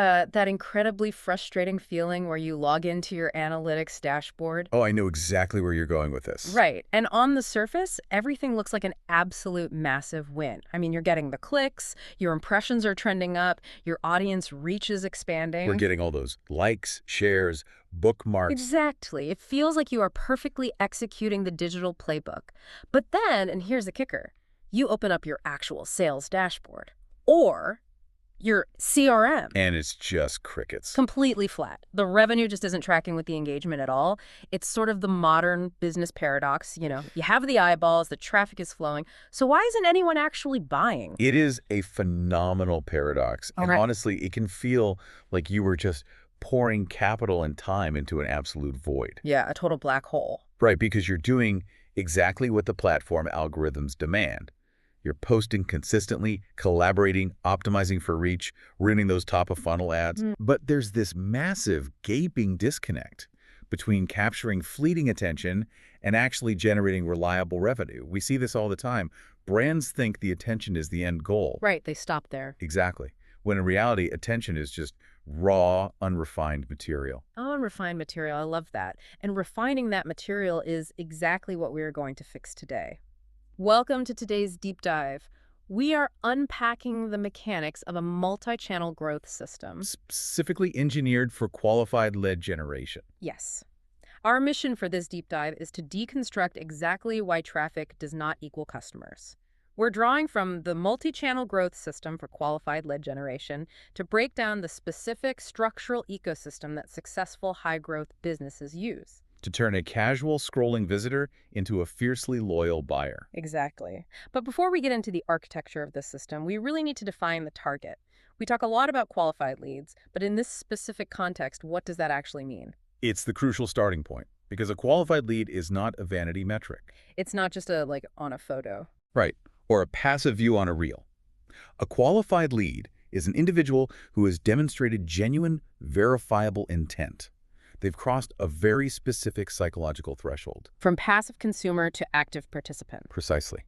That incredibly frustrating feeling where you log into your analytics dashboard. Oh, I know exactly where you're going with this. Right. And on the surface, everything looks like an absolute massive win. I mean, you're getting the clicks, your impressions are trending up, your audience reach is We're expanding. getting all those likes, shares, bookmarks. Exactly. It feels like you are perfectly executing the digital playbook. But then, and here's the kicker, you open up your actual sales dashboard or your CRM. And it's just crickets. Completely flat. The revenue just isn't tracking with the engagement at all. It's sort of the modern business paradox. You have the eyeballs, the traffic is flowing. So why isn't anyone actually buying? It is a phenomenal paradox. All And right. honestly, it can feel like you were just pouring capital and time into an absolute void. Yeah, a total black hole. Right, because you're doing exactly what the platform algorithms demand. You're posting consistently, collaborating, optimizing for reach, running those top-of-funnel ads. Mm. But there's this massive, gaping disconnect between capturing fleeting attention and actually generating reliable revenue. We see this all the time. Brands think the attention is the end goal. Right, they stop there. Exactly. When in reality, attention is just raw, unrefined material. Oh, and refined material. I love that. And refining that material is exactly what we are going to fix today. Welcome to today's deep dive. We are unpacking the mechanics of a multi-channel growth system. Specifically engineered for qualified lead generation. Yes. Our mission for this deep dive is to deconstruct exactly why traffic does not equal customers. We're drawing from the multi-channel growth system for qualified lead generation to break down the specific structural ecosystem that successful high-growth businesses use. To turn a casual scrolling visitor into a fiercely loyal buyer. Exactly. But before we get into the architecture of this system, we really need to define the target. We talk a lot about qualified leads, but in this specific context, what does that actually mean? It's the crucial starting point, because a qualified lead is not a vanity metric. It's not just on a photo. Right, or a passive view on a reel. A qualified lead is an individual who has demonstrated genuine, verifiable intent. They've crossed a very specific psychological threshold. From passive consumer to active participant. Precisely.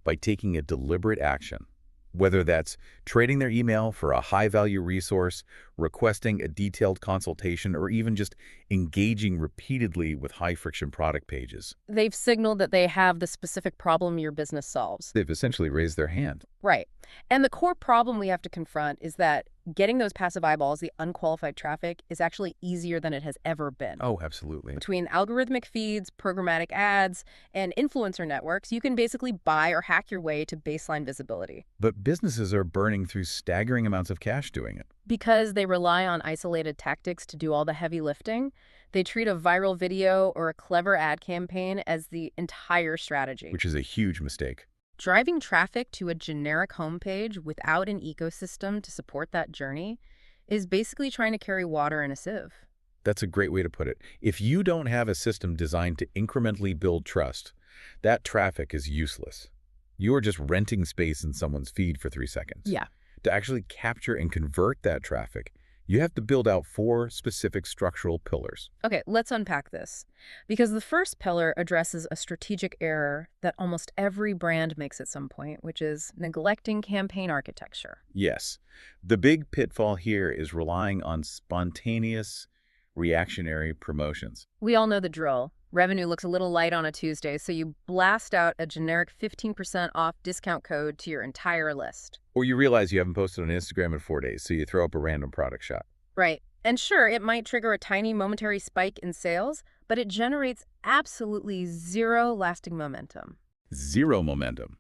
By taking a deliberate action, whether that's trading their email for a high-value resource, requesting a detailed consultation, or even just engaging repeatedly with high-friction product pages. They've signaled that they have the specific problem your business solves. They've essentially raised their hand. Right. And the core problem we have to confront is that getting those passive eyeballs, the unqualified traffic, is actually easier than it has ever been. Oh, absolutely. Between algorithmic feeds, programmatic ads, and influencer networks, you can basically buy or hack your way to baseline visibility. But businesses are burning through staggering amounts of cash doing it. Because they rely on isolated tactics to do all the heavy lifting, they treat a viral video or a clever ad campaign as the entire strategy. Which is a huge mistake. Driving traffic to a generic homepage without an ecosystem to support that journey is basically trying to carry water in a sieve. That's a great way to put it. If you don't have a system designed to incrementally build trust, that traffic is useless. You are just renting space in someone's feed for 3 seconds. Yeah. To actually capture and convert that traffic, you have to build out 4 specific structural pillars. Okay, let's unpack this. Because the first pillar addresses a strategic error that almost every brand makes at some point, which is neglecting campaign architecture. Yes, the big pitfall here is relying on spontaneous, reactionary promotions. We all know the drill. Revenue looks a little light on a Tuesday, so you blast out a generic 15% off discount code to your entire list. Or you realize you haven't posted on Instagram in 4 days, so you throw up a random product shot. Right. And sure, it might trigger a tiny momentary spike in sales, but it generates absolutely zero lasting momentum. Zero momentum.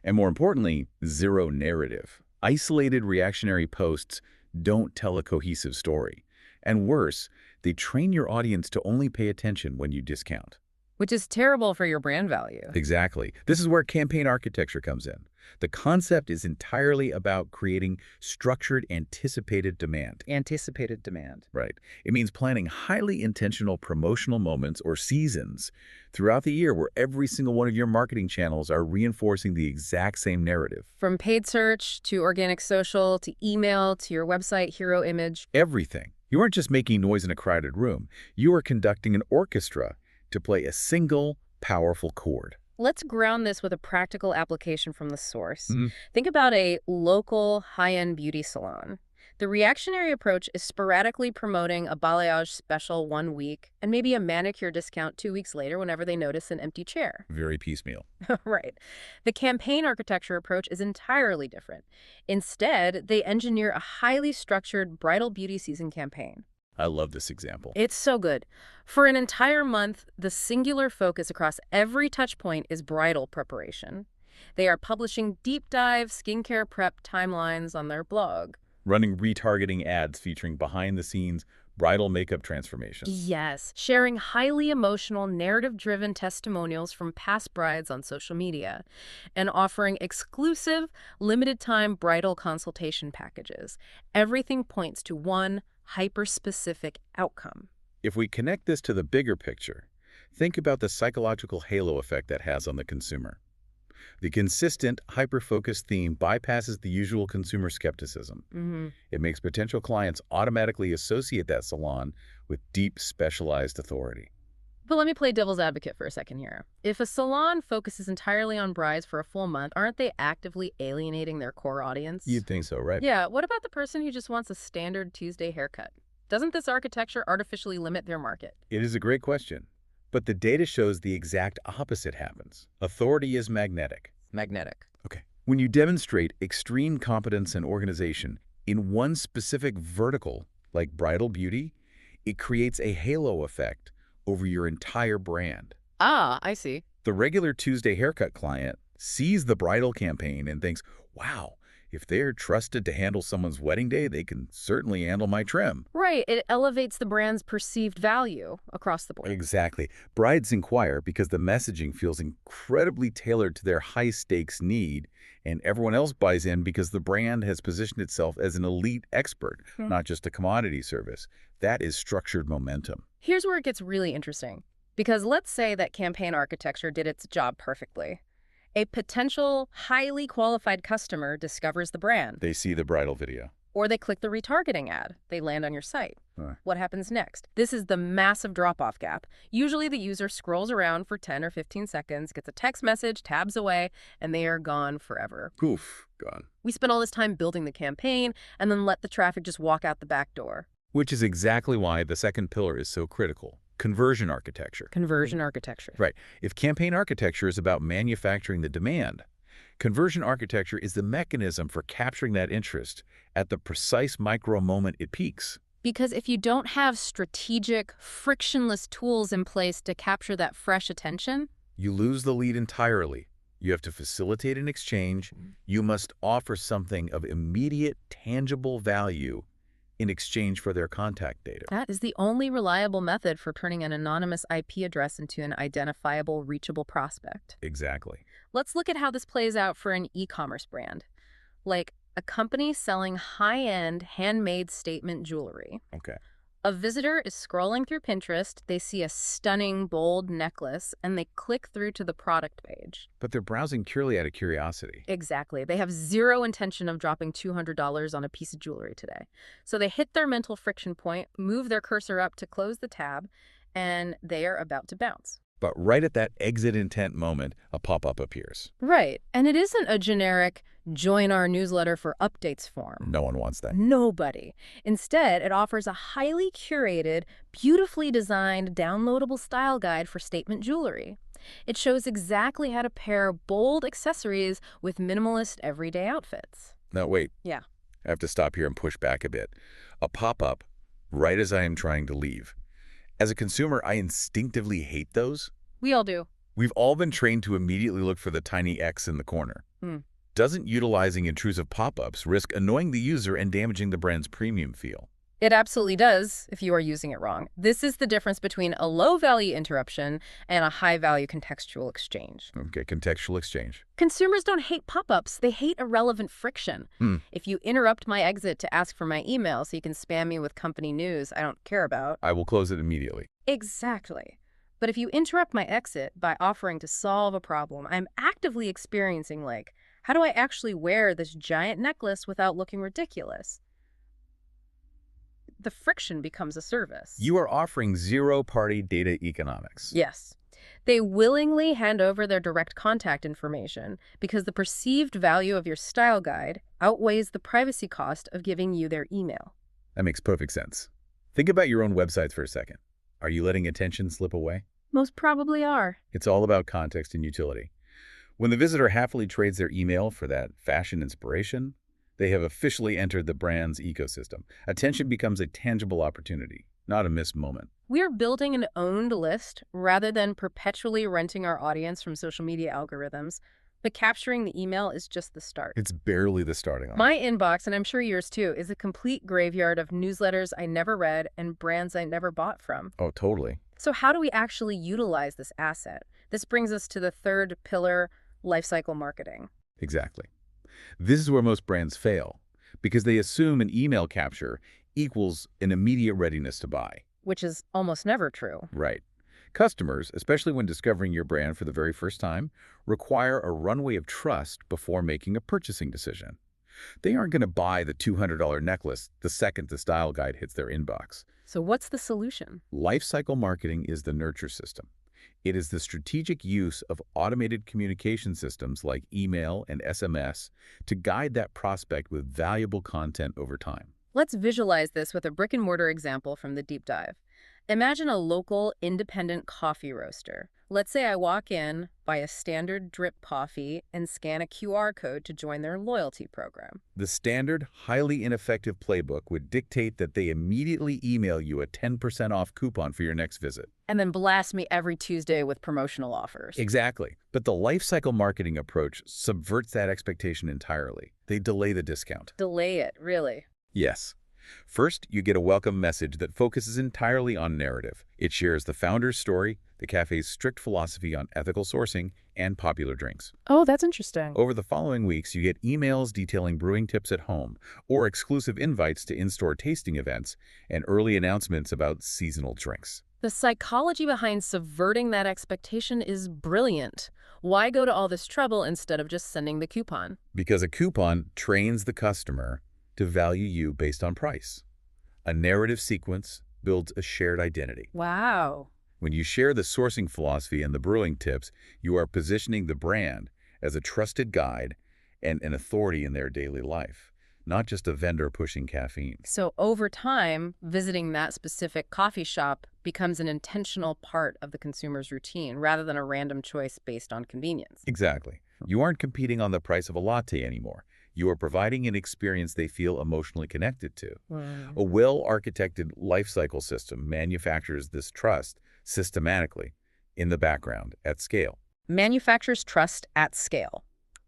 And more importantly, zero narrative. Isolated reactionary posts don't tell a cohesive story. And worse, they train your audience to only pay attention when you discount. Which is terrible for your brand value. Exactly. This is where campaign architecture comes in. The concept is entirely about creating structured, anticipated demand. Anticipated demand. Right. It means planning highly intentional promotional moments or seasons throughout the year where every single one of your marketing channels are reinforcing the exact same narrative. From paid search to organic social to email to your website hero image. Everything. You aren't just making noise in a crowded room. You are conducting an orchestra to play a single, powerful chord. Let's ground this with a practical application from the source. Mhm. Think about a local high-end beauty salon. The reactionary approach is sporadically promoting a balayage special 1 week and maybe a manicure discount 2 weeks later whenever they notice an empty chair. Very piecemeal. Right. The campaign architecture approach is entirely different. Instead, they engineer a highly structured bridal beauty season campaign. I love this example. It's so good. For an entire month, the singular focus across every touch point is bridal preparation. They are publishing deep dive skincare prep timelines on their blog. Running retargeting ads featuring behind-the-scenes bridal makeup transformations. Yes, sharing highly emotional, narrative-driven testimonials from past brides on social media, and offering exclusive, limited-time bridal consultation packages. Everything points to one hyper-specific outcome. If we connect this to the bigger picture, think about the psychological halo effect that has on the consumer. The consistent, hyper-focused theme bypasses the usual consumer skepticism. It makes potential clients automatically associate that salon with deep, specialized authority. But let me play devil's advocate for a second here. If a salon focuses entirely on brides for a full month, aren't they actively alienating their core audience? You'd think so, right? Yeah, what about the person who just wants a standard Tuesday haircut? Doesn't this architecture artificially limit their market? It is a great question. But the data shows the exact opposite happens. Authority is magnetic. Magnetic. Okay. When you demonstrate extreme competence and organization in one specific vertical, like bridal beauty, it creates a halo effect over your entire brand. Ah, I see. The regular Tuesday haircut client sees the bridal campaign and thinks, wow, if they're trusted to handle someone's wedding day, they can certainly handle my trim. Right, it elevates the brand's perceived value across the board. Exactly. Brides inquire because the messaging feels incredibly tailored to their high-stakes need, and everyone else buys in because the brand has positioned itself as an elite expert, not just a commodity service. That is structured momentum. Here's where it gets really interesting. Because let's say that campaign architecture did its job perfectly. A potential, highly qualified customer discovers the brand. They see the bridal video. Or they click the retargeting ad. They land on your site. What happens next? This is the massive drop-off gap. Usually the user scrolls around for 10 or 15 seconds, gets a text message, tabs away, and they are gone forever. Poof, gone. We spent all this time building the campaign and then let the traffic just walk out the back door. Which is exactly why the second pillar is so critical. Conversion architecture. Conversion architecture. Right. If campaign architecture is about manufacturing the demand, conversion architecture is the mechanism for capturing that interest at the precise micro moment it peaks. Because if you don't have strategic, frictionless tools in place to capture that fresh attention, you lose the lead entirely. You have to facilitate an exchange. You must offer something of immediate, tangible value in exchange for their contact data. that is the only reliable method for turning an anonymous IP address into an identifiable, reachable prospect. Exactly. Let's look at how this plays out for an e-commerce brand. Like a company selling high-end, handmade statement jewelry. Okay. A visitor is scrolling through Pinterest, they see a stunning, bold necklace, and they click through to the product page. But they're browsing purely out of curiosity. Exactly. They have zero intention of dropping $200 on a piece of jewelry today. So they hit their mental friction point, move their cursor up to close the tab, and they are about to bounce. But right at that exit intent moment, a pop-up appears. Right. And it isn't a generic join our newsletter for updates form. No one wants that. Nobody. Instead, it offers a highly curated, beautifully designed, downloadable style guide for statement jewelry. It shows exactly how to pair bold accessories with minimalist everyday outfits. Now, wait. Yeah. I have to stop here and push back a bit. A pop-up right as I am trying to leave. As a consumer, I instinctively hate those. We all do. We've all been trained to immediately look for the tiny X in the corner. Doesn't utilizing intrusive pop-ups risk annoying the user and damaging the brand's premium feel? It absolutely does if you are using it wrong. This is the difference between a low-value interruption and a high-value contextual exchange. Okay, contextual exchange. Consumers don't hate pop-ups. They hate irrelevant friction. If you interrupt my exit to ask for my email so you can spam me with company news I don't care about. I will close it immediately. Exactly. But if you interrupt my exit by offering to solve a problem, I'm actively experiencing, like, how do I actually wear this giant necklace without looking ridiculous? The friction becomes a service. You are offering zero-party data economics. Yes. They willingly hand over their direct contact information because the perceived value of your style guide outweighs the privacy cost of giving you their email. That makes perfect sense. Think about your own websites for a second. Are you letting attention slip away? Most probably are. It's all about context and utility. When the visitor happily trades their email for that fashion inspiration, they have officially entered the brand's ecosystem. Attention becomes a tangible opportunity, not a missed moment. We're building an owned list rather than perpetually renting our audience from social media algorithms. But capturing the email is just the start. It's barely the starting line. My inbox, and I'm sure yours too, is a complete graveyard of newsletters I never read and brands I never bought from. Oh, totally. So how do we actually utilize this asset? This brings us to the third pillar, lifecycle marketing. Exactly. This is where most brands fail, because they assume an email capture equals an immediate readiness to buy. Which is almost never true. Right. Customers, especially when discovering your brand for the very first time, require a runway of trust before making a purchasing decision. They aren't going to buy the $200 necklace the second the style guide hits their inbox. So what's the solution? Lifecycle marketing is the nurture system. It is the strategic use of automated communication systems like email and SMS to guide that prospect with valuable content over time. Let's visualize this with a brick-and-mortar example from the deep dive. Imagine a local independent coffee roaster. Let's say I walk in, buy a standard drip coffee, and scan a QR code to join their loyalty program. The standard, highly ineffective playbook would dictate that they immediately email you a 10% off coupon for your next visit. And then blast me every Tuesday with promotional offers. Exactly. But the lifecycle marketing approach subverts that expectation entirely. They delay the discount. Delay it, really. Yes. First, you get a welcome message that focuses entirely on narrative. It shares the founder's story, the cafe's strict philosophy on ethical sourcing, and popular drinks. Oh, that's interesting. Over the following weeks, you get emails detailing brewing tips at home, or exclusive invites to in-store tasting events, and early announcements about seasonal drinks. The psychology behind subverting that expectation is brilliant. Why go to all this trouble instead of just sending the coupon? Because a coupon trains the customer to value you based on price. A narrative sequence builds a shared identity. Wow. When you share the sourcing philosophy and the brewing tips, you are positioning the brand as a trusted guide and an authority in their daily life, not just a vendor pushing caffeine. So over time, visiting that specific coffee shop becomes an intentional part of the consumer's routine rather than a random choice based on convenience. Exactly. You aren't competing on the price of a latte anymore. You are providing an experience they feel emotionally connected to. A well-architected life cycle system manufactures this trust systematically in the background at scale. Manufactures trust at scale.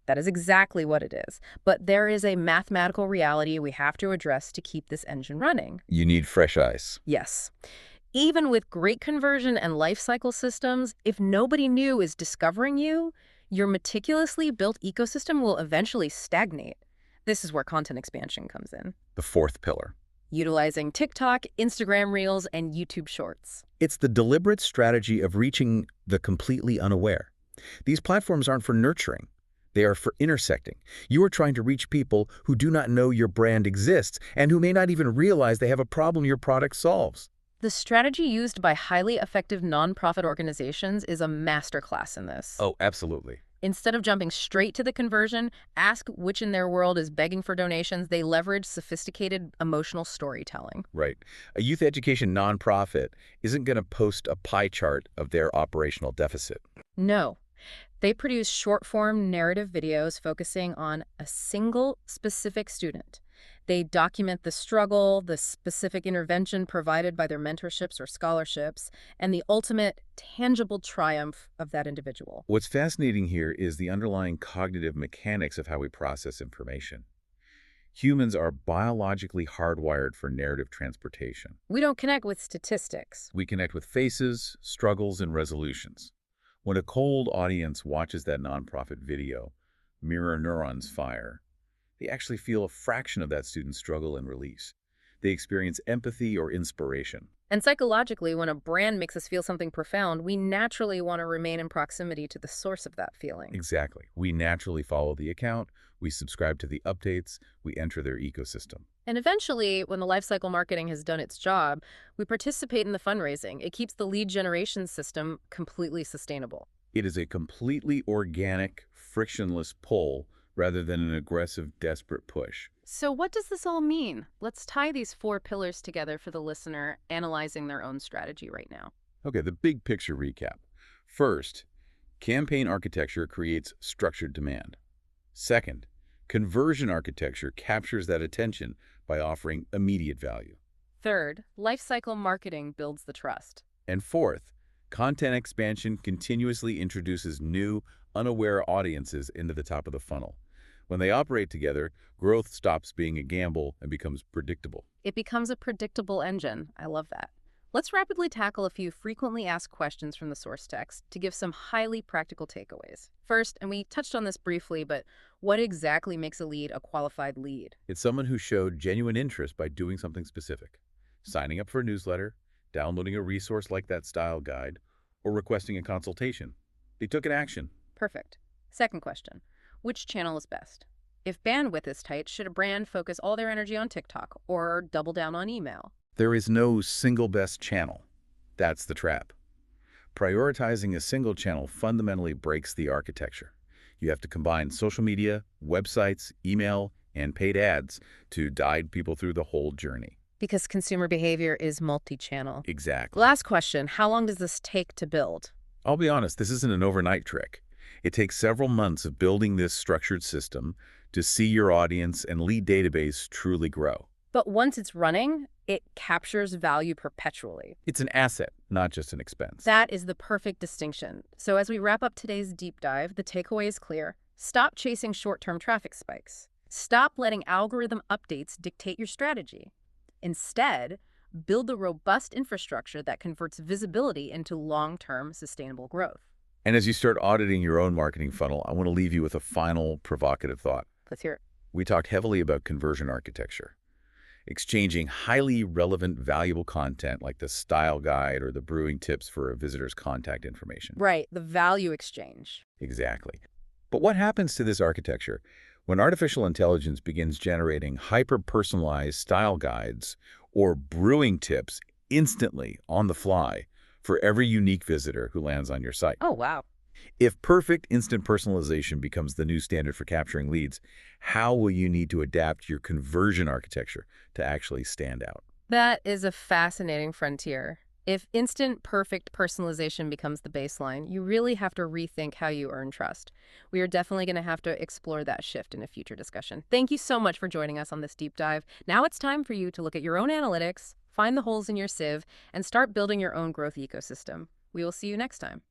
That is exactly what it is. But there is a mathematical reality we have to address to keep this engine running. You need fresh eyes. Yes. Even with great conversion and life cycle systems, if nobody new is discovering you, your meticulously built ecosystem will eventually stagnate. This is where content expansion comes in. The fourth pillar. Utilizing TikTok, Instagram Reels, and YouTube Shorts. It's the deliberate strategy of reaching the completely unaware. These platforms aren't for nurturing. They are for intersecting. You are trying to reach people who do not know your brand exists and who may not even realize they have a problem your product solves. The strategy used by highly effective nonprofit organizations is a masterclass in this. Oh, absolutely. Instead of jumping straight to the conversion, ask which in their world is begging for donations. They leverage sophisticated emotional storytelling. Right. A youth education nonprofit isn't going to post a pie chart of their operational deficit. No. They produce short-form narrative videos focusing on a single specific student. They document the struggle, the specific intervention provided by their mentorships or scholarships, and the ultimate tangible triumph of that individual. What's fascinating here is the underlying cognitive mechanics of how we process information. Humans are biologically hardwired for narrative transportation. We don't connect with statistics. We connect with faces, struggles, and resolutions. When a cold audience watches that nonprofit video, mirror neurons fire. They actually feel a fraction of that student's struggle and release. they experience empathy or inspiration. And psychologically, when a brand makes us feel something profound, we naturally want to remain in proximity to the source of that feeling. Exactly. We naturally follow the account, we subscribe to the updates, we enter their ecosystem. And eventually, when the lifecycle marketing has done its job, we participate in the fundraising. It keeps the lead generation system completely sustainable. It is a completely organic, frictionless pull rather than an aggressive, desperate push. So what does this all mean? Let's tie these 4 pillars together for the listener analyzing their own strategy right now. Okay, the big picture recap. First, campaign architecture creates structured demand. Second, conversion architecture captures that attention by offering immediate value. Third, lifecycle marketing builds the trust. And fourth, content expansion continuously introduces new, unaware audiences into the top of the funnel. When they operate together, growth stops being a gamble and becomes predictable. It becomes a predictable engine. I love that. Let's rapidly tackle a few frequently asked questions from the source text to give some highly practical takeaways. First, and we touched on this briefly, but what exactly makes a lead a qualified lead? It's someone who showed genuine interest by doing something specific. Signing up for a newsletter, downloading a resource like that style guide, or requesting a consultation. They took an action. Perfect. Second question, which channel is best? If bandwidth is tight, should a brand focus all their energy on TikTok or double down on email? There is no single best channel. That's the trap. Prioritizing a single channel fundamentally breaks the architecture. You have to combine social media, websites, email, and paid ads to guide people through the whole journey. Because consumer behavior is multi-channel. Exactly. Last question, how long does this take to build? I'll be honest, this isn't an overnight trick. It takes several months of building this structured system to see your audience and lead database truly grow. But once it's running, it captures value perpetually. It's an asset, not just an expense. That is the perfect distinction. So as we wrap up today's deep dive, the takeaway is clear. Stop chasing short-term traffic spikes. Stop letting algorithm updates dictate your strategy. Instead, build the robust infrastructure that converts visibility into long-term sustainable growth. And as you start auditing your own marketing funnel, I want to leave you with a final provocative thought. Let's hear it. We talked heavily about conversion architecture, exchanging highly relevant, valuable content like the style guide or the brewing tips for a visitor's contact information. Right, the value exchange. Exactly. But what happens to this architecture when artificial intelligence begins generating hyper-personalized style guides or brewing tips instantly on the fly for every unique visitor who lands on your site? Oh, wow. If perfect instant personalization becomes the new standard for capturing leads, how will you need to adapt your conversion architecture to actually stand out? That is a fascinating frontier. If instant perfect personalization becomes the baseline, you really have to rethink how you earn trust. We are definitely going to have to explore that shift in a future discussion. Thank you so much for joining us on this deep dive. Now it's time for you to look at your own analytics, find the holes in your sieve, and start building your own growth ecosystem. We will see you next time.